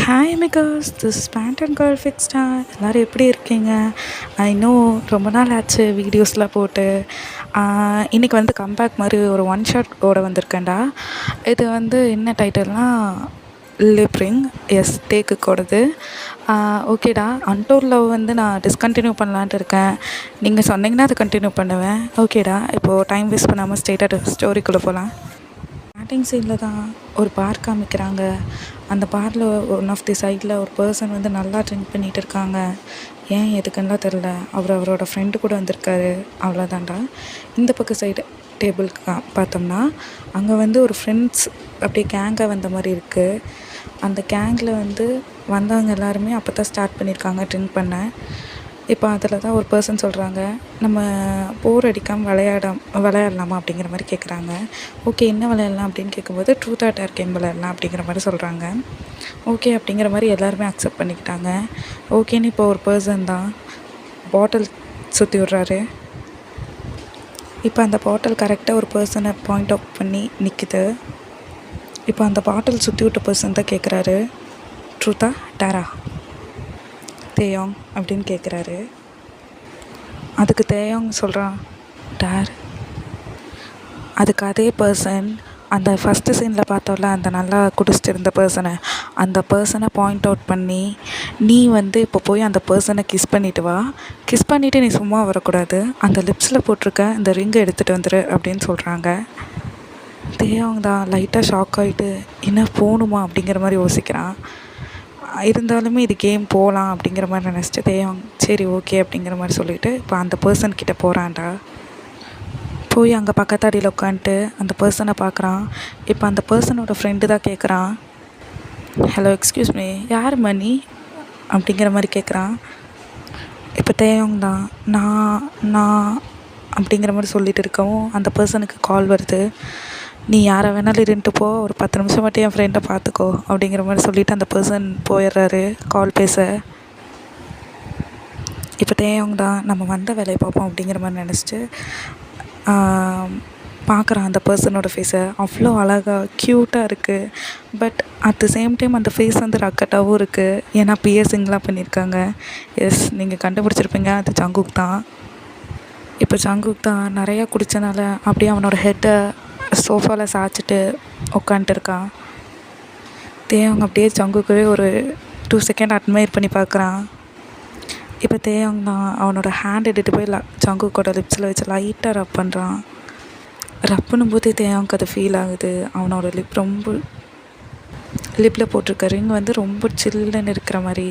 Hi amigos, this is band and girl ஃபிக்ஸ்டா. எல்லோரும் எப்படி இருக்கீங்க? ஐ நோ ரொம்ப நாள் ஆச்சு வீடியோஸ்லாம் போட்டு. இன்றைக்கி வந்து கம்பேக் மாதிரி ஒரு ஒன் ஷாட் ஓட வந்திருக்கேன்டா. இது வந்து என்ன டைட்டில்னால் லிப்ரிங் எஸ் டேக்குக்கோடது. ஓகேடா, அன்டோர் லவ் வந்து நான் டிஸ்கண்டினியூ பண்ணலான்ட்டு இருக்கேன். நீங்கள் சொன்னீங்கன்னா அதை கண்டினியூ பண்ணுவேன். ஓகேடா, இப்போது டைம் வேஸ்ட் பண்ணாமல் ஸ்ட்ரெயிட்டாக ஸ்டோரிக்குள்ளே போகலாம். ஸ்டார்டிங் சீனில் தான் ஒரு பார் காமிக்கிறாங்க. அந்த பாரில் ஒன் ஆஃப் தி சைடில் ஒரு பர்சன் வந்து நல்லா ட்ரிங்க் பண்ணிகிட்டு இருக்காங்க. ஏன் எதுக்குன்னா தெரில. அவரோட ஃப்ரெண்டு கூட வந்திருக்காரு, அவ்வளோதான்டா. இந்த பக்கம் சைடு டேபிளுக்கு பார்த்தோம்னா அங்கே வந்து ஒரு ஃப்ரெண்ட்ஸ் அப்படியே கேங்காக வந்த மாதிரி இருக்குது. அந்த கேங்கில் வந்து வந்தவங்க எல்லாருமே அப்போ தான் ஸ்டார்ட் பண்ணியிருக்காங்க ட்ரிங்க் பண்ண. இப்போ அதில் தான் ஒரு பர்சன் சொல்கிறாங்க, நம்ம போர் அடிக்காமல் விளையாடலாமா அப்படிங்கிற மாதிரி கேட்குறாங்க. ஓகே, என்ன விளையாடலாம் அப்படின்னு கேட்கும்போது ட்ரூத் ஆர் டேர் கேம் விளையாடலாம் அப்படிங்கிற மாதிரி சொல்கிறாங்க. ஓகே அப்படிங்கிற மாதிரி எல்லாருமே அக்செப்ட் பண்ணிக்கிட்டாங்க. ஓகேன்னு இப்போ ஒரு பர்சன் தான் பாட்டில் சுற்றி விட்றாரு. இப்போ அந்த பாட்டில் கரெக்டாக ஒரு பர்சனை பாயிண்ட் அவுட் பண்ணி நிற்குது. இப்போ அந்த பாட்டில் சுற்றி விட்ட பர்சன் தான் கேட்குறாரு, ட்ரூத்தா டேரா தேயோங் அப்படின்னு கேட்குறாரு. அதுக்கு தேயோங் சொல்கிறான் டேர். அதுக்கு அதே பர்சன் அந்த ஃபஸ்ட்டு சீனில் பார்த்தோம்ல, அந்த நல்லா குடிச்சிட்டு இருந்த அந்த பர்சனை பாயிண்ட் அவுட் பண்ணி, நீ வந்து இப்போ போய் அந்த பர்சனை கிஸ் பண்ணிவிட்டு வா, கிஸ் பண்ணிவிட்டு நீ சும்மா வரக்கூடாது, அந்த லிப்ஸில் போட்டிருக்க இந்த ரிங்கை எடுத்துகிட்டு வந்துடு அப்படின்னு சொல்கிறாங்க. தேயோங் தான் லைட்டாக ஷாக் ஆகிட்டு என்ன போகணுமா அப்படிங்கிற மாதிரி யோசிக்கிறான். இருந்தாலுமே இது கேம் போகலாம் அப்படிங்கிற மாதிரி நினச்சிட்டு தேயோங் சரி ஓகே அப்படிங்கிற மாதிரி சொல்லிவிட்டு இப்போ அந்த பர்சன்கிட்ட போகிறான்டா. போய் அங்கே பக்கத்தாடியில் உட்காந்துட்டு அந்த பர்சனை பார்க்குறான். இப்போ அந்த பர்சனோட ஃப்ரெண்டு தான் கேட்குறான், ஹலோ எக்ஸ்கியூஸ் மீ, யார் மணி அப்படிங்கிற மாதிரி கேட்குறான். இப்போ தேயோங் தான் நான் அப்படிங்கிற மாதிரி சொல்லிட்டு இருக்கவும் அந்த பர்சனுக்கு கால் வருது. நீ யாரை வேணாலும் இருந்துட்டு போ, ஒரு 10 நிமிஷம் மட்டும் என் ஃப்ரெண்டை பார்த்துக்கோ அப்படிங்கிற மாதிரி சொல்லிவிட்டு அந்த பர்சன் போயிடுறாரு கால் பேச. இப்போ தேயோங் தான் நம்ம வந்த வேலையை பார்ப்போம் அப்படிங்கிற மாதிரி நினச்சிட்டு பார்க்குறான் அந்த பர்சனோட ஃபேஸை. அவ்வளோ அழகாக க்யூட்டாக இருக்குது. But at the same time அந்த ஃபேஸ் வந்து ரக்கட்டாகவும் இருக்குது. ஏன்னா பியர்சிங்லாம் பண்ணியிருக்காங்க. எஸ், நீங்கள் கண்டுபிடிச்சிருப்பீங்க, அது ஜங்குக் தான். இப்போ ஜங்குக் தான் நிறையா குடித்தனால அப்படியே அவனோட ஹெட்டை சோஃபாவில் சாய்ச்சிட்டு உட்காந்துட்டு இருக்கான். தேயோங் அப்படியே ஜங்குக்கவே ஒரு 2 செகண்ட் அட்மையர் பண்ணி பார்க்குறான். இப்போ தேயோங் தான் அவனோட ஹேண்ட் எடுத்துகிட்டு போய் ஜங்குக்கோட லிப்ஸில் வச்சு லைட்டாக ரப் பண்ணுறான். ரப் பண்ணும்போதே தேயோங்க்கு அது ஃபீல் ஆகுது. அவனோட லிப்பில் போட்டிருக்க ரிங் வந்து ரொம்ப சில்லுன்னு இருக்கிற மாதிரி.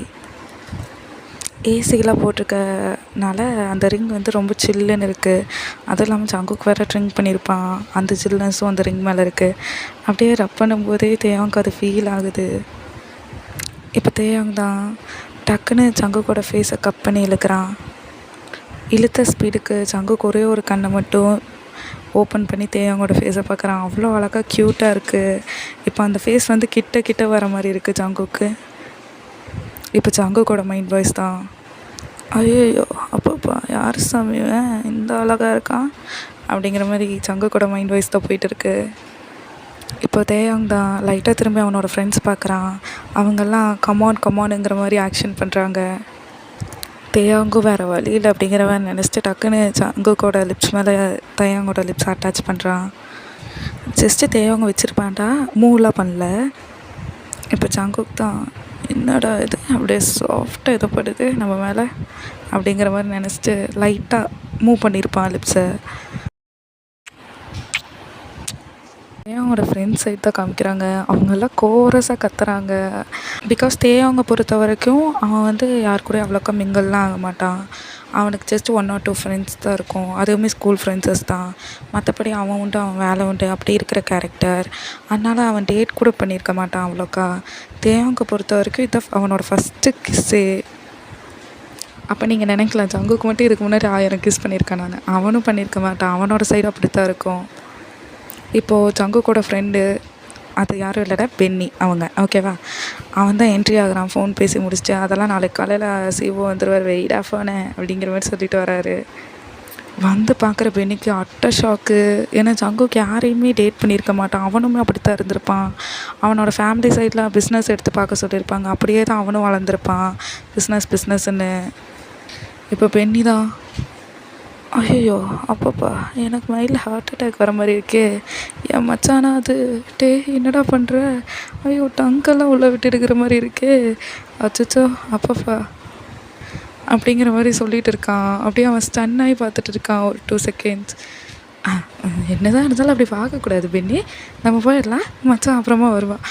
ஏசிலாம் போட்டிருக்கனால அந்த ரிங் வந்து ரொம்ப சில்லுன்னு இருக்குது. அதுவும் இல்லாமல் ஜங்குக் வேறு ட்ரிங்க் பண்ணியிருப்பான், அந்த சில்னஸும் அந்த ரிங் மேலே இருக்குது. அப்படியே ரப் பண்ணும்போதே தேயோங்க்கு அது ஃபீல் ஆகுது. இப்போ தேயோங் தான் டக்குன்னு ஜங்குக்கோட ஃபேஸை கப் பண்ணி இழுக்கிறான். இழுத்த ஸ்பீடுக்கு ஜங்குக் ஒரே ஒரு கண்ணை மட்டும் ஓப்பன் பண்ணி தேயோங்கோட ஃபேஸை பார்க்குறான். அவ்வளோ அழகாக க்யூட்டாக இருக்குது. இப்போ அந்த ஃபேஸ் வந்து கிட்ட வர மாதிரி இருக்குது ஜங்குக்கு. இப்போ ஜங்குக்கோட மைண்ட் வாய்ஸ் தான், ஐயோ அப்பப்பா யார் சாமி இந்த அழகாக இருக்கான் அப்படிங்கிற மாதிரி ஜங்குக்கோட மைண்ட் வாய்ஸ் தான் போயிட்டு இருக்கு. இப்போ தேயோங் தான் லைட்டாக திரும்பி அவனோட ஃப்ரெண்ட்ஸ் பார்க்குறான். அவங்கெல்லாம் கமானுங்கிற மாதிரி ஆக்ஷன் பண்ணுறாங்க. தேயோங்கும் வேறு வழியில் அப்படிங்கிறவன் நினச்சிட்டு டக்குன்னு ஜங்குக்கோட லிப்ஸ் மேலே தேயோங்கோட லிப்ஸ் அட்டாச் பண்ணுறான். ஜஸ்ட்டு தேயோங்க வச்சுருப்பான்டா, மூவ்லாம் பண்ணல. இப்போ ஜங்குக் தான் என்னடா இது அப்படியே சாஃப்டாக எதோ படுது நம்ம மேலே அப்படிங்கிற மாதிரி நினச்சிட்டு லைட்டாக மூவ் பண்ணியிருப்பான் லிப்ஸை. தேயோங்கோட ஃப்ரெண்ட்ஸ் சைட் தான் காமிக்கிறாங்க. அவங்கெல்லாம் கோரஸாக கத்துறாங்க. பிகாஸ் தேயோங்க பொறுத்த வரைக்கும் அவன் வந்து யார் கூட அவ்வளோக்கா மிங்கல்லாம் ஆக மாட்டான். அவனுக்கு ஜஸ்ட் 1 or 2 ஃப்ரெண்ட்ஸ் தான் இருக்கும். அதுவுமே ஸ்கூல் ஃப்ரெண்ட்ஸஸ் தான். மற்றபடி அவன் உண்டு, அவன் வேலை உண்டு, அப்படி இருக்கிற கேரக்டர். அதனால் அவன் டேட் கூட பண்ணியிருக்க மாட்டான் அவ்வளோக்கா. தேயோங்க பொறுத்த வரைக்கும் இதான் அவனோட ஃபஸ்ட்டு கிஸ்ஸு. அப்போ நீங்கள் நினைக்கலாம் ஜங்குக்கு மட்டும் இதுக்கு முன்னாடி 1000 கிஸ் பண்ணியிருக்கான். அவனும் பண்ணியிருக்க மாட்டான். அவனோட சைடு அப்படி தான் இருக்கும். இப்போது ஜங்குக்கோட ஃப்ரெண்டு அது யாரும் இல்லைடா, பென்னி அவங்க, ஓகேவா. அவன் தான் என்ட்ரி ஆகுறான் ஃபோன் பேசி முடிச்சுட்டு. அதெல்லாம் நாளைக்கு காலையில் சிஓ வந்துடுவார், வெயிடா ஃபோனு அப்படிங்கிற மாதிரி சொல்லிட்டு வராரு. வந்து பார்க்குற பென்னிக்கு அட்டை ஷாக்கு. ஏன்னா ஜங்குக் யாரையுமே டேட் பண்ணியிருக்க மாட்டான். அவனுமே அப்படி தான் இருந்திருப்பான். அவனோட ஃபேமிலி சைடில் பிஸ்னஸ் எடுத்து பார்க்க சொல்லியிருப்பாங்க. அப்படியே தான் அவனும் வளர்ந்துருப்பான், பிஸ்னஸ்ன்னு. இப்போ பென்னி தான், ஐயோ அப்பப்பா எனக்கு மைண்டில் ஹார்ட் அட்டாக் வர மாதிரி இருக்கே, என் மச்சானா அது, டே என்னடா பண்ணுற, ஐயோ டங்கெல்லாம் உள்ளே விட்டு எடுக்கிற மாதிரி இருக்கே, அச்சோ அப்பப்பா அப்படிங்கிற மாதிரி சொல்லிகிட்டு இருக்கான். அப்படியே அவன் ஸ்டன் ஆகி பார்த்துட்டு இருக்கான் ஒரு 2 செகண்ட்ஸ். என்னதான் இருந்தாலும் அப்படி பார்க்கக்கூடாது பென்னி, நம்ம போயிடலாம், மச்சான் அப்புறமா வருவான்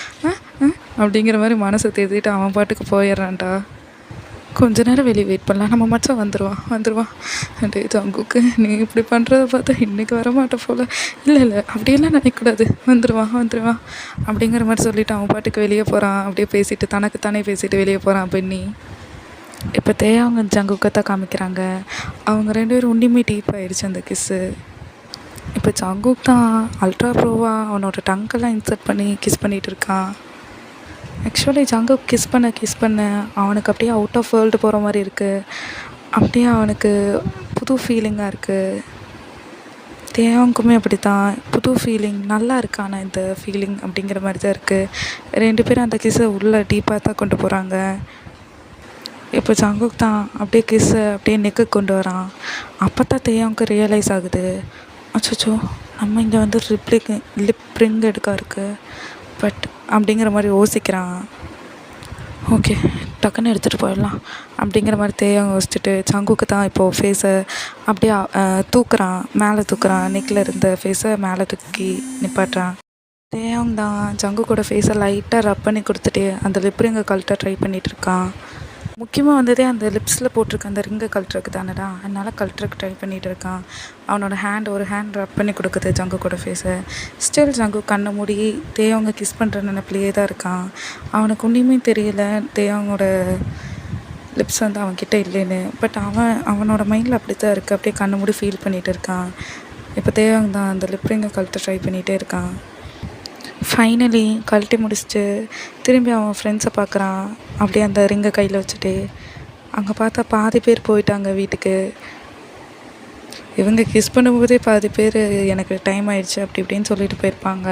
அப்படிங்கிற மாதிரி மனசை தேர்த்திட்டு அவன் பாட்டுக்கு போயிடுறான்டா. கொஞ்ச நேரம் வெளியே வெயிட் பண்ணலாம், நம்ம மச்சான் வந்துடுவான். டே ஜங்குக்கு நீ இப்படி பண்ணுறத பார்த்தா இன்றைக்கி வரமாட்டேன் போல். இல்லை அப்படியெல்லாம் நினைக்கக்கூடாது, வந்துடுவான் அப்படிங்கிற மாதிரி சொல்லிவிட்டு அவன் பாட்டுக்கு வெளியே போகிறான். அப்படியே பேசிட்டு தனக்குத்தானே பேசிட்டு வெளியே போகிறான் பென்னி. இப்போ அவங்க ஜங்குக்கை தான் காமிக்கிறாங்க. அவங்க 2 பேரும் உன்னிமே டீப் ஆகிடுச்சு அந்த கிஸ்ஸு. இப்போ ஜங்குக் தான் அல்ட்ரா ப்ரோவாக அவனோட டங்கெல்லாம் இன்சர்ட் பண்ணி கிஸ் பண்ணிகிட்டு இருக்கான். ஆக்சுவலி ஜங்குக் கிஸ் பண்ண அவனுக்கு அப்படியே அவுட் ஆஃப் வேர்ல்டு போகிற மாதிரி இருக்குது. அப்படியே அவனுக்கு புது ஃபீலிங்காக இருக்குது. தேவனுக்குமே அப்படி தான் புது ஃபீலிங், நல்லா இருக்கான இந்த ஃபீலிங் அப்படிங்கிற மாதிரி தான் இருக்குது. 2 பேரும் அந்த கிஸ்ஸை உள்ளே டீப்பாக தான் கொண்டு போகிறாங்க. இப்போ ஜங்குக் தான் அப்படியே கிஸ்ஸை அப்படியே நெக்கு கொண்டு வரான். அப்போ தான் தேவனுக்கு ரியலைஸ் ஆகுது, அச்சோ நம்ம இங்கே வந்து லிப் ரிங் எடுக்க இருக்குது பட் அப்படிங்கிற மாதிரி யோசிக்கிறான். ஓகே டக்குன்னு எடுத்துகிட்டு போயிடலாம் அப்படிங்கிற மாதிரி தேவங்க யோசிச்சுட்டு ஜங்குக்கு தான் இப்போது ஃபேஸை அப்படியே மேலே தூக்குறான். நெக்கில் இருந்த ஃபேஸை மேலே தூக்கி நிப்பாட்டுறான். தேவங்க தான் ஜங்குக்கோட ஃபேஸை லைட்டாக ரப் பண்ணி கொடுத்துட்டு அந்த லிப் ரிங்கை கழட்ட ட்ரை பண்ணிகிட்ருக்கான். முக்கியமாக வந்ததே அந்த லிப்ஸில் போட்டிருக்க அந்த ரிங்கை கழட்டுறதுக்கு தானடா, அதனால் கழட்டுறதுக்கு ட்ரை பண்ணிகிட்டு இருக்கான். அவனோட ஒரு ஹேண்ட் ரப் பண்ணி கொடுக்குது ஜங்குக்கோட ஃபேஸை. ஸ்டில் ஜங்கு கண்ணை மூடி தேவங்க கிஸ் பண்ணுற நினைப்பிலேயே தான் இருக்கான். அவனுக்கு ஒன்றுமே தெரியல தேவங்களோட லிப்ஸ் வந்து அவன்கிட்ட இல்லைன்னு. பட் அவனோட மைண்டில் அப்படி தான் இருக்குது. அப்படியே கண்ணை மூடி ஃபீல் பண்ணிகிட்டு இருக்கான். இப்போ தேவங்க தான் அந்த லிப் ரிங்கை கழட்ட ட்ரை பண்ணிகிட்டே இருக்கான். ஃபைனலி கழட்டி முடிச்சுட்டு திரும்பி அவன் ஃப்ரெண்ட்ஸை பார்க்குறான். அப்படியே அந்த ரிங்கை கையில் வச்சுட்டு. அங்கே பார்த்தா பாதி பேர் போயிட்டாங்க வீட்டுக்கு. இவங்க கிஸ் பண்ணும்போதே பாதி பேர் எனக்கு டைம் ஆயிடுச்சு அப்படி இப்படின்னு சொல்லிட்டு போயிருப்பாங்க.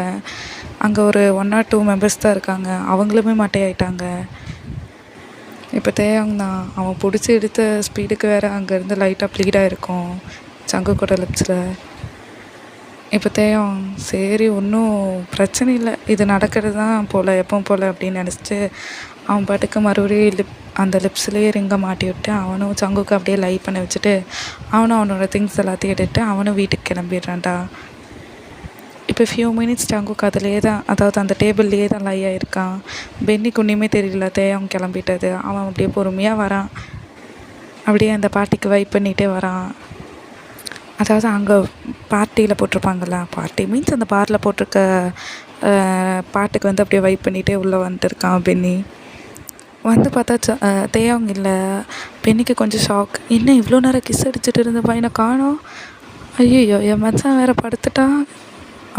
அங்கே ஒரு 1 or 2 மெம்பர்ஸ் தான் இருக்காங்க. அவங்களுமே மட்டையாயிட்டாங்க. இப்போ தேவங்க தான் அவன் பிடிச்சி எடுத்த ஸ்பீடுக்கு வேறு அங்கேருந்து லைட்டாக ப்ளீடாக இருக்கும் ஜங்குக்கோட லிப்ஸில். இப்போ தேவம் சரி ஒன்றும் பிரச்சனை இல்லை, இது நடக்கிறது தான் போல் எப்பவும் போல் அப்படின்னு நினச்சிட்டு அவன் பாட்டுக்கு மறுபடியும் அந்த லிப்ஸ்லேயே ரிங்கை மாட்டி விட்டு அவனும் ஜங்குக்கு அப்படியே லை பண்ணி வச்சுட்டு அவனும் அவனோட திங்ஸ் எல்லாத்தையும் எடுத்துட்டு அவனும் வீட்டுக்கு கிளம்பிடுறான்டா. இப்போ ஃபியூ மினிட்ஸ் ஜங்குக்கு அதிலே தான், அதாவது அந்த டேபிள்லேயே தான் லை ஆகிருக்கான். பென்னிக்கு ஒன்றுமே தெரியல தேவம் கிளம்பிட்டது. அவன் அப்படியே பொறுமையாக வரான். அப்படியே அந்த பாட்டிக்கு வைப் பண்ணிகிட்டே வரான். அதாவது அங்கே பார்ட்டியில் போட்டிருப்பாங்கள்ல, பார்ட்டி மீன்ஸ் அந்த பாரில் போட்டிருக்க பாட்டுக்கு வந்து அப்படியே வைப் பண்ணிகிட்டே உள்ளே வந்துருக்கான் பென்னி. வந்து பார்த்தா தேவங்க இல்லை. பென்னிக்கு கொஞ்சம் ஷாக், என்ன இவ்வளோ நேரம் கிஸ் அடிச்சுட்டு இருந்த பையனை காணோம், ஐயோ என் மச்சான் வேறு படுத்துட்டான்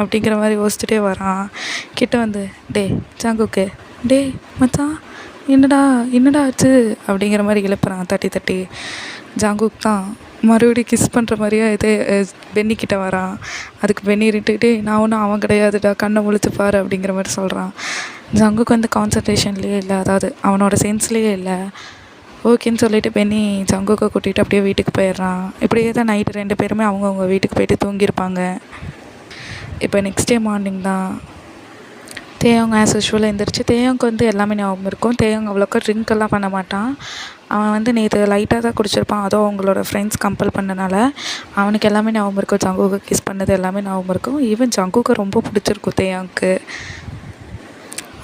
அப்படிங்கிற மாதிரி யோசிச்சுட்டே வரான். கிட்ட வந்து டே ஜங்குக்கு, டே மச்சான் என்னடா ஆச்சு அப்படிங்கிற மாதிரி எழுப்புறான் தட்டி. ஜங்குக் தான் மறுபடியும் கிஸ் பண்ணுற மாதிரியே பென்னிக்கிட்ட வரான். அதுக்கு பென்னி இருட்டுக்கிட்டே நான் ஒன்றும் அவன் கிடையாதுடா, கண்ணை முழிச்சு பாரு அப்படிங்கிற மாதிரி சொல்கிறான். ஜங்குக்கு வந்து கான்சன்ட்ரேஷன்லேயே இல்லை, அதாவது அவனோட சென்ஸ்லேயே இல்லை. ஓகேன்னு சொல்லிவிட்டு பென்னி ஜங்குக்கை கூட்டிகிட்டு அப்படியே வீட்டுக்கு போயிடுறான். இப்படியே தான் நைட்டு 2 பேருமே அவங்கவுங்க வீட்டுக்கு போயிட்டு தூங்கியிருப்பாங்க. இப்போ நெக்ஸ்ட் டே மார்னிங் தான் தேவங்க ஆஸ் யூஷுவலாக எழுந்திரிச்சு. தேவங்க வந்து எல்லாமே ஞாபகம் இருக்கும். தேவங்க அவ்வளோக்கா ட்ரிங்க்கெல்லாம் பண்ண மாட்டான். அவன் வந்து நேற்று லைட்டாக தான் குடிச்சிருப்பான். அதுவும் அவங்களோட ஃப்ரெண்ட்ஸ் கம்பல் பண்ணனால அவனுக்கு எல்லாமே ஞாபகம் இருக்கும். ஜங்குக்கு கிஸ் பண்ணது எல்லாமே ஞாபகம் இருக்கும். ஈவன் ஜங்குக்கு ரொம்ப பிடிச்சிருக்கும் தேவனுக்கு.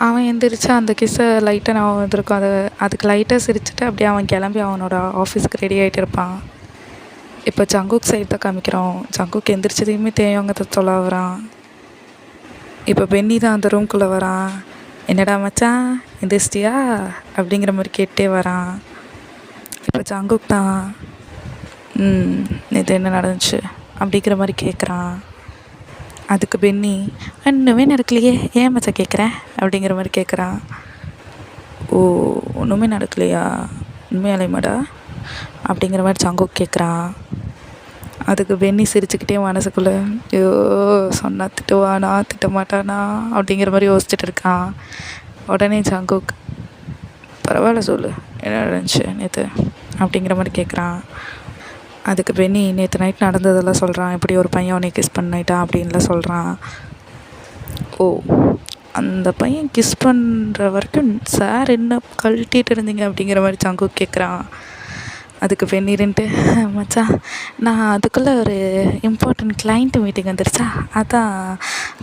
அவன் எழுந்திரிச்சு அந்த கிஸ்ஸை லைட்டாக ஞாபகம் வந்திருக்கும். அதுக்கு லைட்டாக சிரிச்சுட்டு அப்படியே அவன் கிளம்பி அவனோட ஆஃபீஸுக்கு ரெடி ஆகிட்டு இருப்பான். இப்போ ஜங்குக் சைடு தான் காமிக்கிறோம். ஜங்குக்கு எந்திரிச்சதையுமே தேவங்க தான் சொல்ல வரான். இப்போ பென்னி தான் அந்த ரூம்குள்ளே வரான். என்னடா மச்சான் எந்திரிச்சிட்டியா அப்படிங்கிற மாதிரி கேட்டே வரான். இப்போ ஜங்குக் தான் நேற்று என்ன நடந்துச்சு அப்படிங்கிற மாதிரி கேட்குறான். அதுக்கு பென்னி இன்னுமே நடக்கலையே, ஏன் மச்சான் கேட்குறேன் அப்படிங்கிற மாதிரி கேட்குறான். ஓ ஒன்றுமே நடக்கலையா, உண்மையாலேமாடா அப்படிங்கிற மாதிரி ஜங்குக் கேட்குறான். அதுக்கு பென்னி சிரிச்சுக்கிட்டே மனசுக்குள்ளே, ஐயோ சொன்னால் திட்டுவானா திட்ட மாட்டானா அப்படிங்கிற மாதிரி யோசிச்சுட்டு இருக்கான். உடனே ஜங்குக், பரவாயில்ல சொல்லு என்ன நடந்துச்சு நேற்று அப்படிங்கிற மாதிரி கேட்குறான். அதுக்கு பென்னி நேற்று நைட் நடந்ததெல்லாம் சொல்கிறான். இப்படி ஒரு பையன் உன்னை கிஸ் பண்ணிட்டான் அப்படின்லாம் சொல்கிறான். ஓ, அந்த பையன் கிஸ் பண்ணுற வரைக்கும் சார் என்ன கழட்டிகிட்டு இருந்தீங்க அப்படிங்கிற மாதிரி ஜங்குக் கேட்குறான். அதுக்கு பெண்ணிருன்ட்டு, மச்சான் நான் அதுக்குள்ளே ஒரு இம்பார்ட்டண்ட் கிளைண்ட் மீட்டிங் வந்துருச்சா, அதான்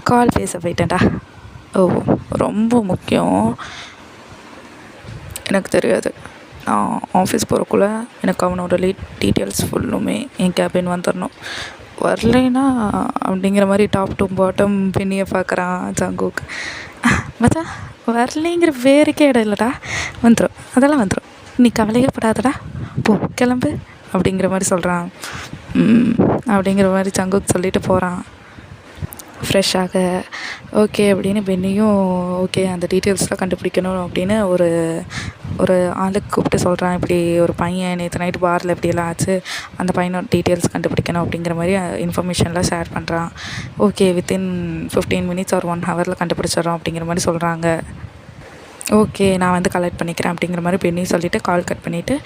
கால் பேச போயிட்டேன்டா. ஓ, ரொம்ப முக்கியம். எனக்கு தெரியாது, நான் ஆஃபீஸ் போகிறக்குள்ளே எனக்கு அவனோட டீட்டெயில்ஸ் ஃபுல்லுமே என் கேபின் வந்துடணும். வரலைன்னா அப்படிங்கிற மாதிரி டாப் டு பாட்டம் பெண்ணியை பார்க்குறான் ஜங்குக். மச்சான் வரலைங்கிற வேறுக்கே இடம் இல்லைடா, வந்துடும், அதெல்லாம் வந்துடும், நீ கவலையே படாதடா, போ கிளம்பு அப்படிங்கிற மாதிரி சொல்கிறான். அப்படிங்கிற மாதிரி ஜங்குக் சொல்லிட்டு போகிறான் ஃப்ரெஷ்ஷாக. ஓகே அப்படின்னு பெண்ணியும் ஓகே அந்த டீட்டெயில்ஸ்லாம் கண்டுபிடிக்கணும் அப்படின்னு ஒரு ஒரு ஆளுக்கு கூப்பிட்டு சொல்கிறான். இப்படி ஒரு பையன் நேற்று நைட்டு பாரில் இப்படியெல்லாம் ஆச்சு, அந்த பையனோட டீட்டெயில்ஸ் கண்டுபிடிக்கணும் அப்படிங்கிற மாதிரி இன்ஃபர்மேஷன்லாம் ஷேர் பண்ணுறான். Okay within 15 minutes or 1 hour கண்டுபிடிச்சிட்றோம் அப்படிங்கிற மாதிரி சொல்கிறாங்க. ஓகே நான் வந்து கலெக்ட் பண்ணிக்கிறேன் அப்படிங்கிற மாதிரி பெண்ணி சொல்லிவிட்டு கால் கட் பண்ணிவிட்டு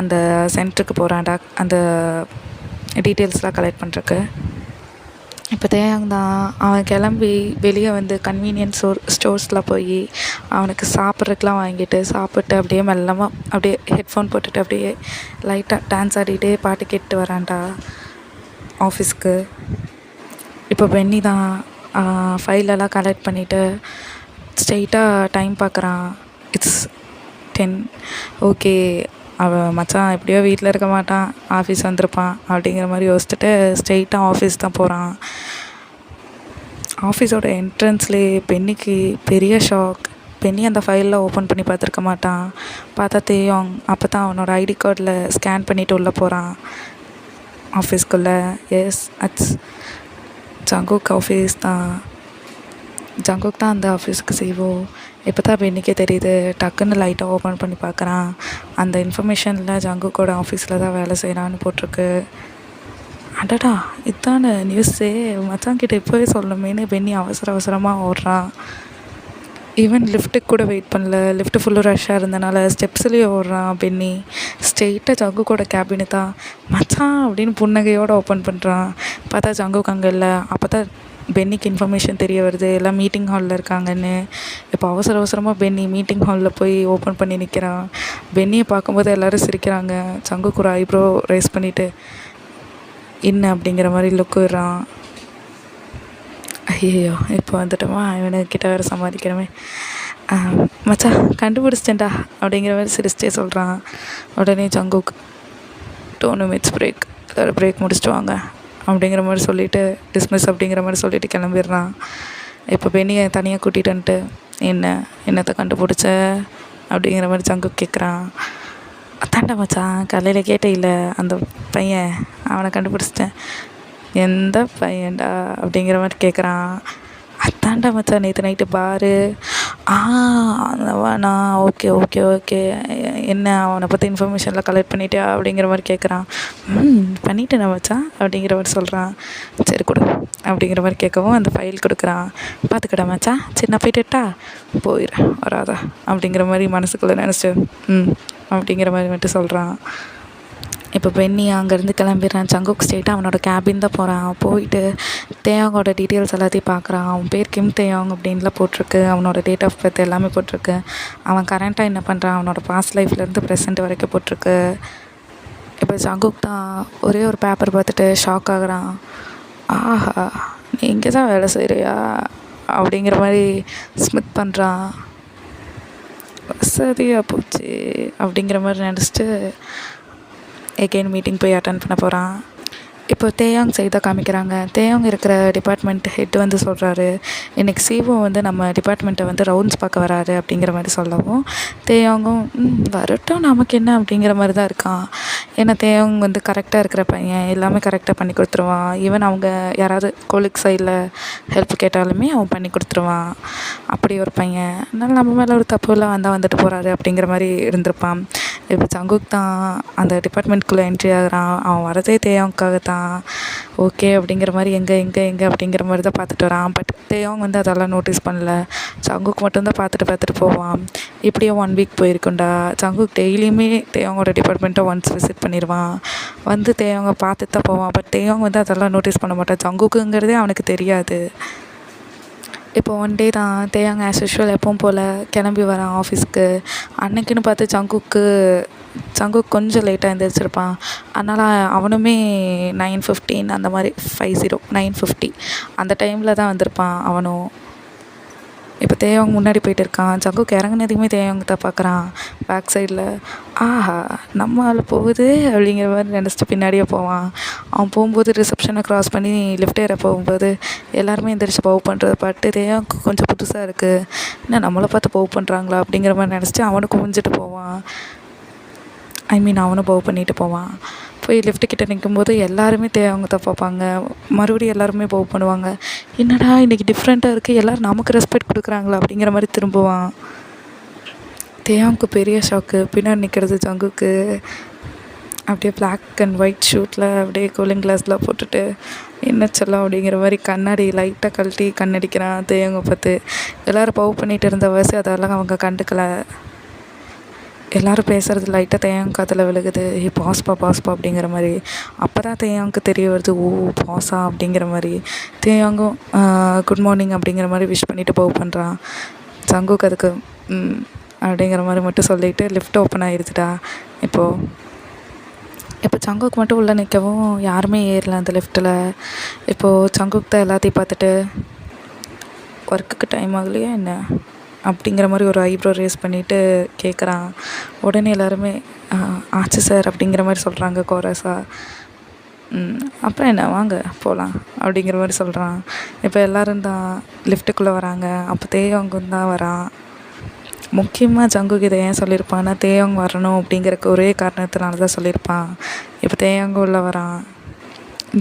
அந்த சென்டருக்கு போகிறான்டா அந்த டீட்டெயில்ஸ்லாம் கலெக்ட் பண்ணுறக்கு. இப்போ தான் அவன் கிளம்பி வெளியே வந்து கன்வீனியன்ஸ் ஸ்டோர்ஸில் போய் அவனுக்கு சாப்பிட்றதுக்கெலாம் வாங்கிட்டு சாப்பிட்டு அப்படியே மெல்லமாக அப்படியே ஹெட்ஃபோன் போட்டுட்டு அப்படியே லைட்டாக டான்ஸ் ஆடிகிட்டே பாட்டு கேட்டு வரான்டா ஆஃபீஸ்க்கு. இப்போ பென்னி தான் ஃபைலெல்லாம் கலெக்ட் பண்ணிவிட்டு ஸ்ட்ரெயிட்டாக டைம் பார்க்குறான். இட்ஸ் 10. ஓகே அவன் மச்சான் எப்படியோ வீட்டில் இருக்க மாட்டான், ஆஃபீஸ் வந்திருப்பான் அப்படிங்கிற மாதிரி யோசிச்சுட்டு ஸ்ட்ரெயிட்டாக ஆஃபீஸ் தான் போகிறான். ஆஃபீஸோட என்ட்ரன்ஸ்லேயே பென்னிக்கு பெரிய ஷாக். பென்னி அந்த ஃபைலில் ஓப்பன் பண்ணி பார்த்துருக்க மாட்டான். பார்த்தா தேயோங் அப்போ தான் அவனோட ஐடி கார்டில் ஸ்கேன் பண்ணிவிட்டு உள்ளே போகிறான் ஆஃபீஸ்க்குள்ளே. எஸ், அட்ஸ் ஜங்குக் ஆஃபீஸ் தான். ஜங்குக் தான் அந்த ஆஃபீஸ்க்கு செய்வோம். இப்போ தான் பென்னிக்கே தெரியுது. டக்குன்னு லைட்டாக ஓப்பன் பண்ணி பார்க்குறான். அந்த இன்ஃபர்மேஷனில் ஜங்குக்கோட ஆஃபீஸில் தான் வேலை செய்கிறான்னு போட்டிருக்கு. அடடா இதுதானே நியூஸே, மச்சான்கிட்ட இப்போவே சொல்லணுமேனு பென்னி அவசரமாக ஓடுறான். ஈவன் லிஃப்ட்டுக்கு கூட வெயிட் பண்ணல, லிஃப்ட்டு ஃபுல்லு ரஷ்ஷாக இருந்தனால ஸ்டெப்ஸ்லேயே ஓடுறான் பென்னி. ஸ்ட்ரெயிட்டாக ஜங்குக்கோட கேபினு தான். மச்சான் அப்படின்னு புன்னகையோடு ஓப்பன் பண்ணுறான். பார்த்தா ஜங்குக் அங்கே இல்லை. அப்போ தான் பென்னிக்கு இன்ஃபர்மேஷன் தெரிய வருது எல்லாம் மீட்டிங் ஹாலில் இருக்காங்கன்னு. இப்போ அவசரமாக பென்னி மீட்டிங் ஹாலில் போய் ஓப்பன் பண்ணி நிற்கிறான். பென்னியை பார்க்கும்போது எல்லோரும் சிரிக்கிறாங்க. ஜங்குக் ஒரு ஐப்ரோ ரைஸ் பண்ணிவிட்டு என்ன அப்படிங்கிற மாதிரி லுக்கு விடுறான். ஐயோ இப்போ வந்துட்டோமா, இவனுக்கிட்ட வேறு சமாளிக்கிறமே. மச்சான் கண்டுபிடிச்சிட்டேன்டா அப்படிங்கிற மாதிரி சிரிச்சிட்டே சொல்கிறான். உடனே ஜங்குக் 2 minutes பிரேக், எல்லோரும் பிரேக் முடிச்சுட்டு வாங்க அப்படிங்கிற மாதிரி சொல்லிவிட்டு டிஸ்மிஸ் அப்படிங்கிற மாதிரி சொல்லிவிட்டு கிளம்பிடுறான். இப்போ பெண்ணியை தனியாக கூட்டிகிட்டு வந்துட்டு என்னத்தை கண்டுபிடிச்ச அப்படிங்கிற மாதிரி ஜங்குக் கேட்குறான். அத்தாண்டா மச்சான் காலையில் கேட்டே இல்லை அந்த பையன், அவனை கண்டுபிடிச்சிட்டேன். எந்த பையன்டா அப்படிங்கிற மாதிரி கேட்குறான். அத்தாண்டா மச்சான் நேற்று நைட்டு பாரு. அந்தவாண்ணா ஓகே ஓகே ஓகே என்ன அவனை பற்றி இன்ஃபர்மேஷன்லாம் கலெக்ட் பண்ணிட்டியா அப்படிங்கிற மாதிரி கேட்குறான். பண்ணிட்டேன் மச்சான் அப்படிங்கிற மாதிரி சொல்கிறான். சரி கொடு அப்படிங்கிற மாதிரி கேட்கவும் அந்த ஃபைல் கொடுக்குறான். பார்த்துக்கடா மச்சான், சரி நான் போய்ட்டுட்டா, போயிடுறேன் வராதா அப்படிங்கிற மாதிரி மனசுக்குள்ளே நினச்சி அப்படிங்கிற மாதிரி மட்டும் சொல்கிறான். இப்போ பென்னி அங்கேருந்து கிளம்பிடுறான். ஜங்குக் ஸ்ட்ரெயிட்டாக அவனோட கேபின் தான் போகிறான். போயிட்டு தேயோங்கோட டீட்டெயில்ஸ் எல்லாத்தையும் பார்க்குறான். அவன் பேர் கிம் தேயோங் அப்படின்லாம் போட்டிருக்கு. அவனோட டேட் ஆஃப் பர்த் எல்லாமே போட்டிருக்கு. அவன் கரண்ட்டாக என்ன பண்ணுறான், அவனோட பாஸ்ட் லைஃப்லேருந்து ப்ரெசென்ட் வரைக்கும் போட்டிருக்கு. இப்போ ஜங்குக் தான் ஒரே ஒரு பேப்பர் பார்த்துட்டு ஷாக் ஆகுறான். ஆஹா நீ இங்கே தான் வேலை செய்கிறியா அப்படிங்கிற மாதிரி ஸ்மித் பண்ணுறான். வசதியாக போச்சு அப்படிங்கிற மாதிரி நினச்சிட்டு எகெயின் மீட்டிங் போய் அட்டன் பண்ண போகிறான். இப்போ தேயோங் செய்த காமிக்கிறாங்க. தேயோங் இருக்கிற டிபார்ட்மெண்ட் ஹெட் வந்து சொல்கிறாரு, இன்றைக்கி சிஓ வந்து நம்ம டிபார்ட்மெண்ட்டை வந்து ரவுண்ட்ஸ் பார்க்க வராரு அப்படிங்கிற மாதிரி சொல்லவும் தேயோங்கும் வரட்டும் நமக்கு என்ன அப்படிங்கிற மாதிரி தான் இருக்கான். ஏன்னா தேயோங் வந்து கரெக்டாக இருக்கிற பையன், எல்லாமே கரெக்டாக பண்ணி கொடுத்துருவான். ஈவன் அவங்க யாராவது கோலிக் சைடில் ஹெல்ப் கேட்டாலுமே அவன் பண்ணி கொடுத்துருவான். அப்படி ஒரு பையன். அதனால் நம்ம மேலே ஒரு தப்புலாம் வந்தால் வந்துட்டு போகிறாரு அப்படிங்கிற மாதிரி இருந்திருப்பான். இப்போ ஜங்குக் தான் அந்த டிபார்ட்மெண்ட்குள்ளே என்ட்ரி ஆகுறான். அவன் வரதே தேயோங்காக தான். ஓகே அப்படிங்கிற மாதிரி எங்கே அப்படிங்கிற மாதிரி தான் பார்த்துட்டு வரான். பட் தேயோங் வந்து அதெல்லாம் நோட்டீஸ் பண்ணல. ஜங்குக் மட்டும்தான் பார்த்துட்டு போவான். இப்படியே 1 வீக் போயிருக்குண்டா. ஜங்குக் டெய்லியுமே தேயோங்கோட டிபார்ட்மெண்ட்டை ஒன்ஸ் விசிட் பண்ணிடுவான். வந்து தேயோங்க பார்த்துட்டு தான் போவான். பட் தேயோங் வந்து அதெல்லாம் நோட்டீஸ் பண்ண மாட்டான். ஜங்குக்குங்கிறதே அவனுக்கு தெரியாது. இப்போ ஒன் டே தான் தேயாங் ஆஸ் யூஷுவல் எப்பவும் போல் கிளம்பி வரான் ஆஃபீஸ்க்கு. அன்னைக்குன்னு பார்த்து ஜங்குக் கொஞ்சம் லேட்டாக எழுந்திரிச்சிருப்பான். அதனால் அவனுமே 9:15 அந்த மாதிரி 9:50 அந்த டைமில் தான் வந்திருப்பான் அவனும். இப்போ தேயோங் முன்னாடி போயிட்டு இருக்கான். ஜங்குக் இறங்குனதையுமே தேயோங் தான் பார்க்குறான் பேக் சைடில். ஆஹா, நம்ம ஆள் போகுது அப்படிங்கிற மாதிரி நினச்சிட்டு பின்னாடியே போவான். அவன் போகும்போது ரிசப்ஷனை க்ராஸ் பண்ணி லிஃப்ட் ஏற போகும்போது எல்லாருமே எந்திரிச்சு பவ் பண்ணுறத பார்த்து தேயோங் கொஞ்சம் புதுசாக இருக்குது, என்ன நம்மளை பார்த்து பவ் பண்ணுறாங்களா அப்படிங்கிற மாதிரி நினச்சிட்டு அவனும் குமிஞ்சிட்டு போவான். அவனும் பவ் பண்ணிட்டு போவான். போய் லிஃப்ட்டு கிட்டே நிற்கும்போது எல்லாருமே தேயோங்க தான் பார்ப்பாங்க. மறுபடியும் எல்லாருமே பவ் பண்ணுவாங்க. என்னடா இன்றைக்கி டிஃப்ரெண்ட்டாக இருக்குது, எல்லோரும் நமக்கு ரெஸ்பெக்ட் கொடுக்குறாங்களா அப்படிங்கிற மாதிரி திரும்புவான். தேயோங்க்கு பெரிய ஷாக்கு. பின்னாடி நிற்கிறது ஜங்குக்கு. அப்படியே பிளாக் அண்ட் ஒயிட் ஷூட்டில் அப்படியே கூலிங் கிளாஸ்லாம் போட்டுட்டு என்ன சொல்லலாம் அப்படிங்கிற மாதிரி கண்ணாடி லைட்டாக கழட்டி கண்ணடிக்கிறான் தேயோங்க பார்த்து. எல்லோரும் பவ் பண்ணிகிட்டு இருந்த வயசு அதெல்லாம் அவங்க கண்டுக்கலை. எல்லோரும் பேசுகிறது லைட்டாக தேயோங் காதில் விழுகுது. பாஸ்பா அப்படிங்கிற மாதிரி. அப்போ தான் தேயோங்க்கு தெரிய வருது, ஓ பாஸா அப்படிங்கிற மாதிரி. தேயோங்கும் குட் மார்னிங் அப்படிங்கிற மாதிரி விஷ் பண்ணிவிட்டு பவ் பண்ணுறான். ஜங்குக் அதுக்கு அப்படிங்கிற மாதிரி மட்டும் சொல்லிவிட்டு லிஃப்ட் ஓப்பன் ஆகிடுச்சுடா. இப்போ ஜங்குக் மட்டும் உள்ளே நிற்கவும் யாருமே ஏறல அந்த லிஃப்ட்டில். இப்போது ஜங்குக் தான் எல்லாத்தையும் பார்த்துட்டு ஒர்க்குக்கு டைம் ஆகலையா என்ன அப்படிங்கிற மாதிரி ஒரு ஐப்ரோ ரேஸ் பண்ணிவிட்டு கேட்குறான். உடனே எல்லாருமே ஆச்சு சார் அப்படிங்கிற மாதிரி சொல்கிறாங்க கோரஸாக. அப்புறம் என்ன வாங்க போகலாம் அப்படிங்கிற மாதிரி சொல்கிறான். இப்போ எல்லோரும் தான் லிஃப்ட்டுக்குள்ளே வராங்க. அப்போ தேயோங்கும் தான் வரான். முக்கியமாக ஜங்குக் இதை ஏன் சொல்லியிருப்பான்னா தேயோங் வரணும் அப்படிங்கிறக்கு ஒரே காரணத்தினால தான் சொல்லியிருப்பான். இப்போ தேயோங்க உள்ளே வரான்.